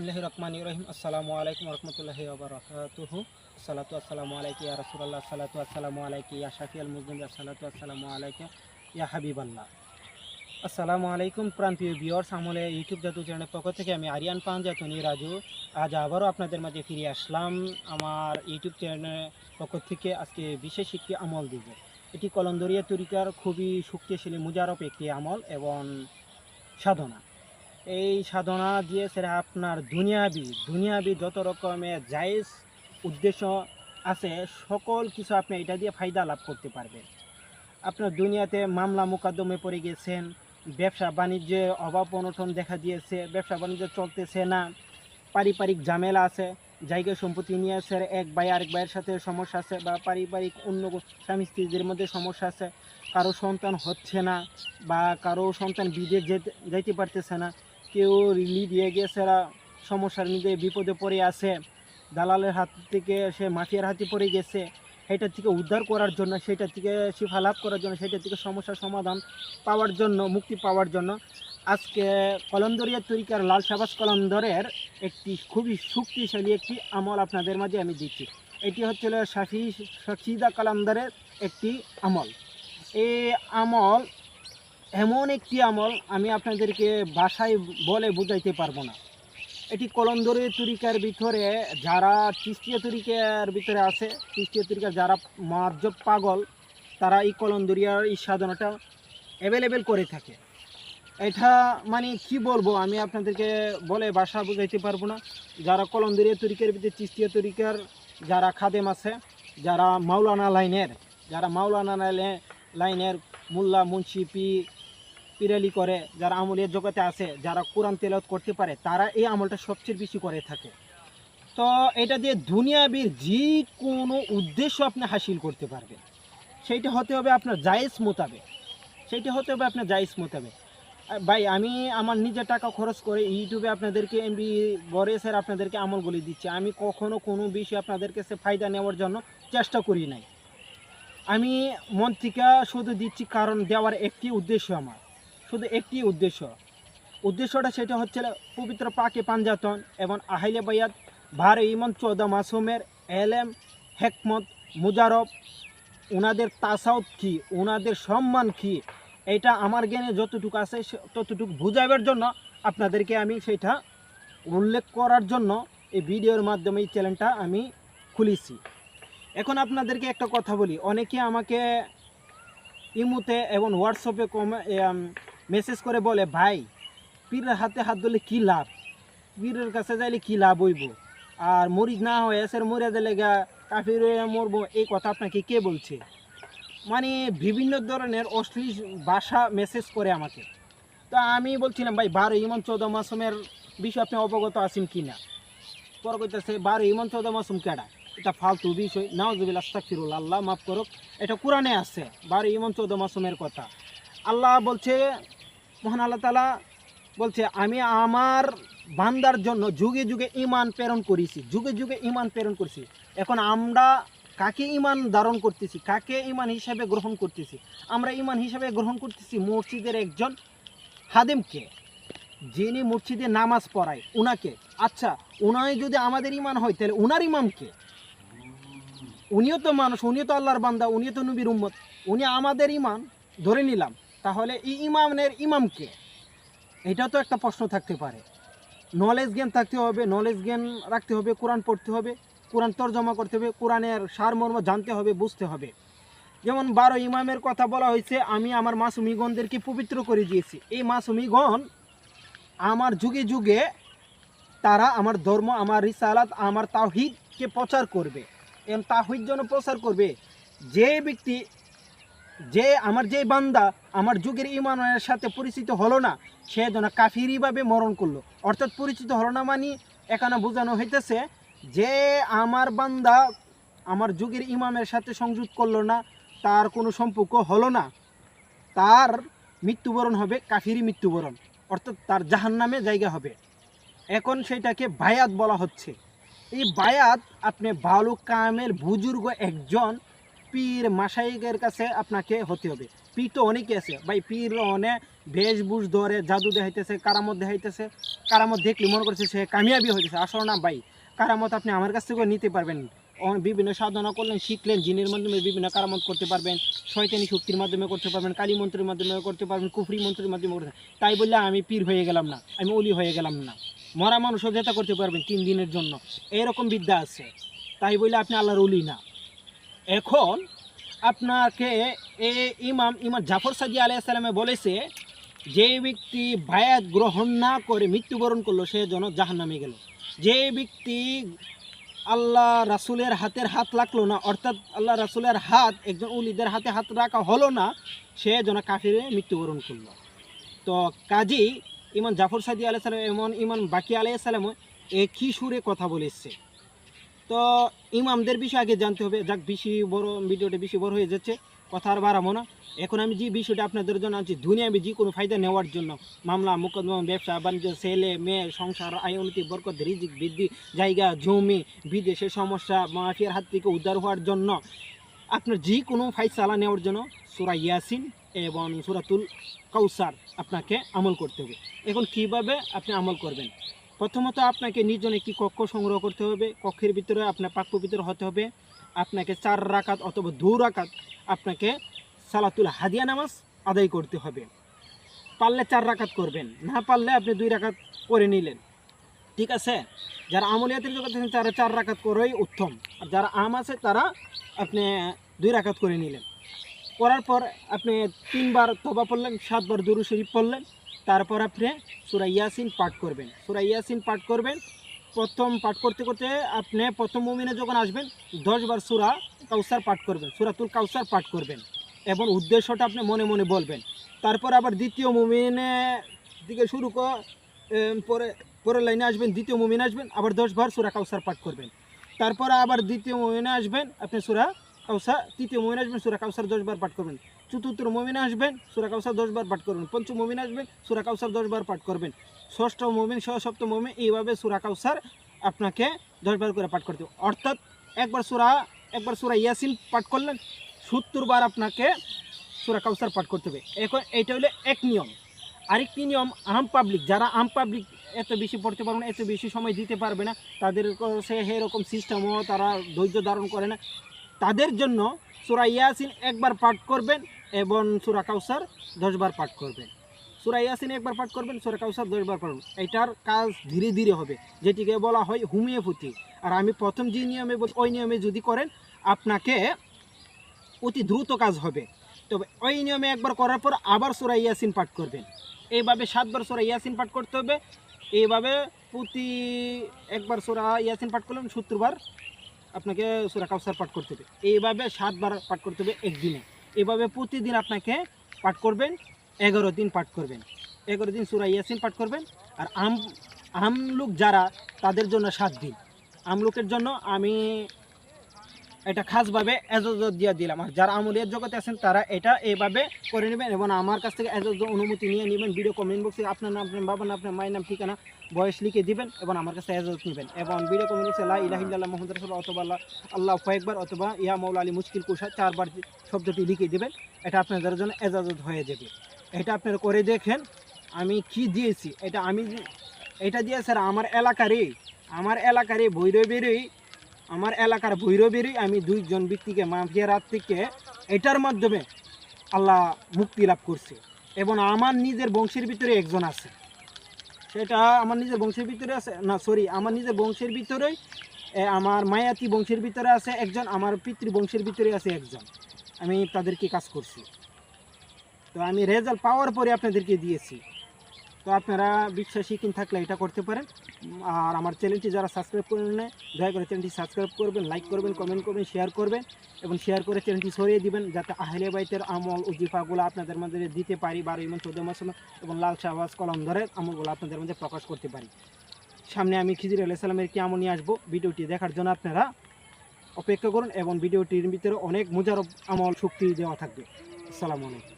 বিসমিল্লাহির রহমানির রহিম। আসসালামু আলাইকুম রহমতুল্লাহি ওয়া বারাকাতুহু। সালাতু আসসালামু আলাইকা ইয়া রাসূলুল্লাহ, সালাতু আসসালামু আলাইকা ইয়া শাফিউল মুজনিবিন, সালাতু আসসালামু আলাইকা ইয়া হাবিবাল্লাহ। আসসালামু আলাইকুম প্রাণপ্রিয় ভিউয়ার্স, আমলে ইউটিউব জাদু চ্যানেলের পক্ষ থেকে আমি আরিয়ান পাঞ্জাতনি রাজু আজ আবারও আপনাদের মাঝে ফিরে আসলাম আমার ইউটিউব চ্যানেলের পক্ষ থেকে। আজকে বিশেষ একটি আমল দিব। এটি কলন্দরিয়া তরিকার খুবই শক্তিশালী মুজারব একটি আমল এবং সাধনা। এই সাধনা দিয়ে সেটা আপনার দুনিয়াবি যত রকমের জায়েজ উদ্দেশ্য আছে সকল কিছু আপনি এটা দিয়ে ফায়দা লাভ করতে পারবেন। আপনার দুনিয়াতে মামলা মোকদ্দমে পড়ে গেছেন, ব্যবসা বাণিজ্যে অভাব অনটন দেখা দিয়েছে, ব্যবসা বাণিজ্য চলতেছে না, পারিবারিক ঝামেলা আছে, জায়গা সম্পত্তি নিয়ে আছে, এক ভাই আরেক ভাইয়ের সাথে সমস্যা আছে, বা পারিবারিক অন্য স্বামী স্ত্রীদের মধ্যে সমস্যা আছে, কারো সন্তান হচ্ছে না বা কারো সন্তান বিদেশ যাইতে পারতেছে না, কেউ রিলি দিয়ে গেছে, সমস্যার মধ্যে বিপদে পড়ে আছে, দালালের হাত থেকে সে মাফিয়ার হাতে পড়ে গেছে, সেটা থেকে উদ্ধার করার জন্য, সেটা থেকে শিফা লাভ করার জন্য, সেটা থেকে সমস্যার সমাধান পাওয়ার জন্য, মুক্তি পাওয়ার জন্য আজকে কলন্দরিয়া তরিকার লাল শাহবাজ কলন্দরের একটি খুবই শক্তিশালী একটি আমল আপনাদের মাঝে আমি দিচ্ছি। এটি হচ্ছে শাফিদা কলন্দরের একটি আমল। এই আমল এমন একটি আমল আমি আপনাদেরকে ভাষায় বলে বুঝাইতে পারবো না। এটি কলন্দরিয়া তরিকার ভিতরে যারা চিস্তিয়া তরিকার ভিতরে আছে, চিস্তিয়া তরিকার যারা মাজ্জব পাগল, তারা এই কলন্দরিয়ার এই সাধনাটা অ্যাভেলেবেল করে থাকে। এটা মানে কি বলবো, আমি আপনাদেরকে বলে ভাষা বুঝাইতে পারবো না। যারা কলন্দরিয়া তরিকার ভিতরে চিস্তিয়া তরিকার যারা খাদেম আছে, যারা মাওলানা লাইনের মোল্লা মুন্সি পিরালি করে, যারা আমলের জগতে আছে, যারা কোরআন তেলাওয়াত করতে পারে, তারা এই আমলটা সবচেয়ে বেশি করে থাকে। তো এটা দিয়ে দুনিয়াবির যে কোনো উদ্দেশ্য আপনি হাসিল করতে পারবেন। সেইটা হতে হবে আপনার জায়েজ মোতাবেক। ভাই, আমি আমার নিজের টাকা খরচ করে ইউটিউবে আপনাদেরকে এমবি গড়েসের আপনাদেরকে আমলগুলি দিচ্ছি। আমি কখনো কোনো বিষয়ে আপনাদের কাছে ফায়দা নেওয়ার জন্য চেষ্টা করি নাই। আমি মন থেকে শুধু দিচ্ছি, কারণ দেওয়ার একটি উদ্দেশ্য, আমার শুধু একটি উদ্দেশ্যটা সেটা হচ্ছে পবিত্র পাকে পাঞ্জাতন এবং আহলে বায়াত ভারে ইমান 14 মাসুমের এলেম, হেকমত, মুজারব, ওনাদের তাসাউদ কী, ওনাদের সম্মান কী, এটা আমার জ্ঞানে যতটুকু আছে ততটুকু বুঝাবার জন্য আপনাদেরকে আমি সেটা উল্লেখ করার জন্য এই ভিডিওর মাধ্যমে এই চ্যানেলটা আমি খুলেছি। এখন আপনাদেরকে একটা কথা বলি, অনেকে আমাকে ইমুতে এবং হোয়াটসঅ্যাপে মেসেজ করে বলে, ভাই পীরের হাতে হাত ধরলে কী লাভ, পীরের কাছে যাইলে কী লাভ হইব, আর মরিজ না হয়ে এসের মরে দিলে গা কাফির হয়ে মরবো, এই কথা আপনাকে কে বলছে? মানে বিভিন্ন ধরনের অশ্লীল ভাষা মেসেজ করে আমাকে। তো আমি বলছিলাম, ভাই 12 ইমান 14 মাসুমের বিষয়ে আপনি অবগত আছেন কি না? পরে কইতেছে 12 ইমান 14 মাসুম কেডা, এটা ফালতু বিষয়, নাউজুবিল্লাহ, আস্তাগফিরুল্লাহ, আল্লাহ মাফ করুক। এটা কোরআনে আছে 12 ইমান 14 মাসুমের কথা। আল্লাহ বলছে, মহান আল্লাহ তাআলা বলছে, আমি আমার বান্দার জন্য যুগে যুগে ঈমান প্রেরণ করেছি। এখন আমরা কাকে ঈমান ধারণ করতেছি, কাকে ঈমান হিসাবে গ্রহণ করতেছি? আমরা ঈমান হিসাবে গ্রহণ করতেছি মসজিদের একজন হাদিমকে, যিনি মসজিদে নামাজ পড়ায়, উনাকে। আচ্ছা, উনাই যদি আমাদের ঈমান হয়, তাহলে উনার ইমামকে? উনিও তো মানুষ, উনিও তো আল্লাহর বান্দা, উনিও তো নবীর উম্মত, উনি আমাদের ঈমান ধরে নিলাম, তাহলে এই ইমামের ইমামকে? এটা তো একটা প্রশ্ন থাকতে পারে। নলেজ জ্ঞান রাখতে হবে, কোরআন পড়তে হবে, কোরআন তর্জমা করতে হবে, কোরআনের সারমর্ম জানতে হবে, বুঝতে হবে। যেমন 12 ইমামের কথা বলা হয়েছে, আমি আমার মাসুমিগণদেরকে পবিত্র করে দিয়েছি। এই মাসুমিগণ আমার যুগে যুগে তারা আমার ধর্ম, আমার রিসালাত, আমার তাওহীদকে প্রচার করবে। এবং তাওহীদ যেন প্রচার করবে, যে ব্যক্তি, যে বান্দা আমার যুগের ঈমানের সাথে পরিচিত হলো না, সে যেন কাফিরিভাবে মরণ করলো। অর্থাৎ পরিচিত হলো না মানে এখানে বোঝানো হইতেছে যে আমার বান্দা আমার যুগের ইমামের সাথে সংযোগ করলো না, তার কোনো সম্পর্ক হলো না, তার মৃত্যুবরণ হবে কাফিরি মৃত্যুবরণ, অর্থাৎ তার জাহান্নামে জায়গা হবে। এখন সেটাকে বায়াত বলা হচ্ছে। এই বায়াত আপনি ভালো কামেল বুজুর্গ একজন পীর মাশাইখের কাছে আপনাকে হতে হবে। পীর তো অনেকে আছে ভাই, পীর অনেক বেশভূষ ধরে জাদু দেখাইতেছে, কারামত দেখাইতেছে, কারামত দেখলে মনে করছে সে কামিয়াবি হইতেছে। আসলে না ভাই, কারামত আপনি আমার কাছ থেকে নিতে পারবেন। বিভিন্ন সাধনা করলেন, শিখলেন, জিনের মাধ্যমে বিভিন্ন কারামত করতে পারবেন, শয়তানি শক্তির মাধ্যমে করতে পারবেন, কালী মন্ত্রের মাধ্যমে করতে পারবেন, কুফরি মন্ত্রের মাধ্যমে করতে। তাই বললে আমি পীর হয়ে গেলাম না, আমি অলি হয়ে গেলাম না। মরা মানুষও যেটা করতে পারবেন 3 দিনের জন্য, এরকম বিদ্যা আছে। তাই বললে আপনি আল্লাহর অলি না। এখন আপনাকে ইমাম জাফর সাদিক আলাইহিস সালামে বলেছে, যে ব্যক্তি বায়াত গ্রহণ না করে মৃত্যুবরণ করলো সে যেন জাহান্নামে গেল। যে ব্যক্তি আল্লাহ রাসূলের হাতের হাত লাগলো না, অর্থাৎ আল্লাহ রাসূলের হাত একজন ওলিদের হাতে হাত রাখা হলো না, সে যেন কাফিরে মৃত্যুবরণ করলো। তো কাজী ইমাম জাফর সাদিক আলাইহিস সালাম এমন ইমাম বাকি আলাইহিস সালামও একই সুরে কথা বলেছে। তো ইমামদের বিষয়ে আগে জানতে হবে। যাক, ভিডিওটা বেশি বড় হয়ে যাচ্ছে, কথা আর বাড়াবো না। এখন আমি যে বিষয়টা আপনাদের জন্য আনছি, দুনিয়াবি যে কোনো ফায়দা নেওয়ার জন্য, মামলা মোকদ্দমা, ব্যবসা বাণিজ্য, ছেলে মেয়ে, সংসার, আয় উন্নতি, বরকত, রিজিক বৃদ্ধি, জায়গা জমি, বিদেশের সমস্যা, মাফিয়ার হাত থেকে উদ্ধার হওয়ার জন্য, আপনার যে কোনো ফায়সালা নেওয়ার জন্য সূরা ইয়াসিন এবং সূরাতুল কাউসার আপনাকে আমল করতে হবে। এখন কিভাবে আপনি আমল করবেন? প্রথমত আপনাকে নির্জনে একটি কক্ষ সংগ্রহ করতে হবে। কক্ষের ভিতরে আপনার পাক পবিত্র হতে হবে। আপনাকে 4 রাকাত অথবা 2 রাকাত আপনাকে সালাতুল হাদিয়া নামাজ আদায় করতে হবে। পারলে 4 রাকাত করবেন, না পারলে আপনি 2 রাকাত করে নিলেন, ঠিক আছে? যারা আমলিয়াতের জগতে আছেন তারা 4 রাকাত করেই উত্তম, আর যারা আম আছে তারা আপনি 2 রাকাত করে নিলেন। করার পর আপনি 3 বার তওবা পড়লেন, 7 বার দুরূদ শরীফ পড়লেন। তারপর আপনি সূরা ইয়াসিন পাঠ করবেন। সূরা ইয়াসিন পাঠ করবেন। প্রথম পাঠ করতে করতে আপনি প্রথম মুমিনে যখন আসবেন 10 বার সূরা কাউসার পাঠ করবেন, সূরাতুল কাউসার পাঠ করবেন এবং উদ্দেশ্যটা আপনি মনে মনে বলবেন। তারপর আবার দ্বিতীয় মুমিনে দিকে শুরু পরের লাইনে আসবেন, দ্বিতীয় মুমিনে আসবেন, আবার 10 বার সূরা কাউসার পাঠ করবেন। তারপর আবার দ্বিতীয় মুমিনে আসবেন, আপনি সূরা কাউসার, তৃতীয় মুমিনে আসবেন, সূরা কাউসার 10 বার পাঠ করবেন। চতুর্থ মুমিনে আসবেন, সূরা কাউসার 10 বার পাঠ করবেন। পঞ্চম মুমিনে আসবেন, সূরা কাউসার 10 বার পাঠ করবেন। ষষ্ঠ মুমিন সহ সপ্তম মুমিন, এইভাবে সূরা কাউসার আপনাকে 10 বার করে পাঠ করতে হবে। অর্থাৎ একবার সূরা ইয়াসিন পাঠ করলেন, 70 বার আপনাকে সূরা কাউসার পাঠ করতে হবে। এখন এইটা হলো এক নিয়ম। আরেকটি নিয়ম, আম পাবলিক, যারা আম পাবলিক এত বেশি পড়তে পারবে না, এত বেশি সময় দিতে পারবে না, তাদের কাছে এরকম সিস্টেমও তারা ধৈর্য ধারণ করে না, তাদের জন্য সূরা ইয়াসিন একবার পাঠ করবেন এবং সূরা কাউসার 10 বার পাঠ করবেন। সূরা ইয়াসিন একবার পাঠ করবেন, সূরা কাউসার 10 বার পড়বেন। এটার কাজ ধীরে ধীরে হবে, যেটিকে বলা হয় হোমিওপ্যাথি। আর আমি প্রথম যে নিয়মে বলছি ওই নিয়মে যদি করেন আপনাকে অতি দ্রুত কাজ হবে। তবে ওই নিয়মে একবার করার পর আবার সূরা ইয়াসিন পাঠ করবেন। এইভাবে 7 বার সূরা ইয়াসিন পাঠ করতে হবে। এইভাবে প্রতি একবার সূরা ইয়াসিন পাঠ করলেন 70 বার আপনাকে সূরা কাউসার পাঠ করতে হবে। এইভাবে 7 বার পাঠ করতে হবে একদিনে। এভাবে প্রতিদিন আপনাকে পাঠ করবেন, 11 দিন পাঠ করবেন। 11 দিন সূরা ইয়াসিন পাঠ করবেন। আর আমলুক যারা, তাদের জন্য 7 দিন। আমলুকের জন্য আমি এটা খাসভাবে এজাজত দিয়ে দিলাম। আর যারা আমলিয়াত জগতে আছেন তারা এটা এইভাবে করে নেবেন এবং আমার কাছ থেকে এজাজত অনুমতি নিয়ে নেবেন। ভিডিও কমেন্ট বক্সে আপনার নাম, আপনার বাবার নাম, আপনার মায়ের নাম, ঠিকানা, বয়স লিখে দিবেন এবং আমার কাছে এজাজত নেবেন। এবং ভিডিও কমেন্ট বক্সে লা ইলাহা ইল্লাল্লাহ মুহাম্মাদুর রাসূলুল্লাহ অথবা আল্লাহ কয়েকবার অথবা ইয়া মাওলা আলী মুশকিল কুশা 4 বার শব্দটি লিখে দিবেন। এটা আপনাদের জন্য এজাজত হয়ে যাবে। এটা আপনারা করে দেখেন আমি কি দিয়েছি। এটা দিয়ে স্যার আমার এলাকারই ভৈরবেরই আমি 2 জন ব্যক্তিকে মাফিয়ার হাত থেকে এটার মাধ্যমে আল্লাহ মুক্তি লাভ করছে। এবং আমার নিজের বংশের ভিতরে একজন আছে, সেটা আমার নিজের বংশের ভিতরে আছে না, সরি, আমার নিজের বংশের ভিতরেই আমার মায়াতি বংশের ভিতরে আছে একজন, আমার পিতৃ বংশের ভিতরে আছে একজন। আমি তাদেরকে কাজ করছি। তো আমি রেজাল্ট পাওয়ার পরে আপনাদেরকে দিয়েছি। তো আপনারা বিশ্বাসীহীন থাকলে এটা করতে পারেন। আর আমার চ্যানেলটি যারা সাবস্ক্রাইব করেন না, দয়া করে চ্যানেলটি সাবস্ক্রাইব করবেন, লাইক করবেন, কমেন্ট করবেন, শেয়ার করবেন এবং শেয়ার করে চ্যানেলটি ছড়িয়ে দিবেন, যাতে আহলে বাইতের আমল উজিফাগুলো আপনাদের মাঝে দিতে পারি। 12 ইমাম 14 মাসুম এবং লাল শাহবাজ কলমধরের আমলগুলো আপনাদের মধ্যে প্রকাশ করতে পারি। সামনে আমি খিজির আলাইহিস সালামের কি আমল নিয়ে আসবো, ভিডিওটি দেখার জন্য আপনারা অপেক্ষা করুন এবং ভিডিওটির ভিতরে অনেক মুজারব আমল শক্তি দেওয়া থাকবে। আসসালামু আলাইকুম।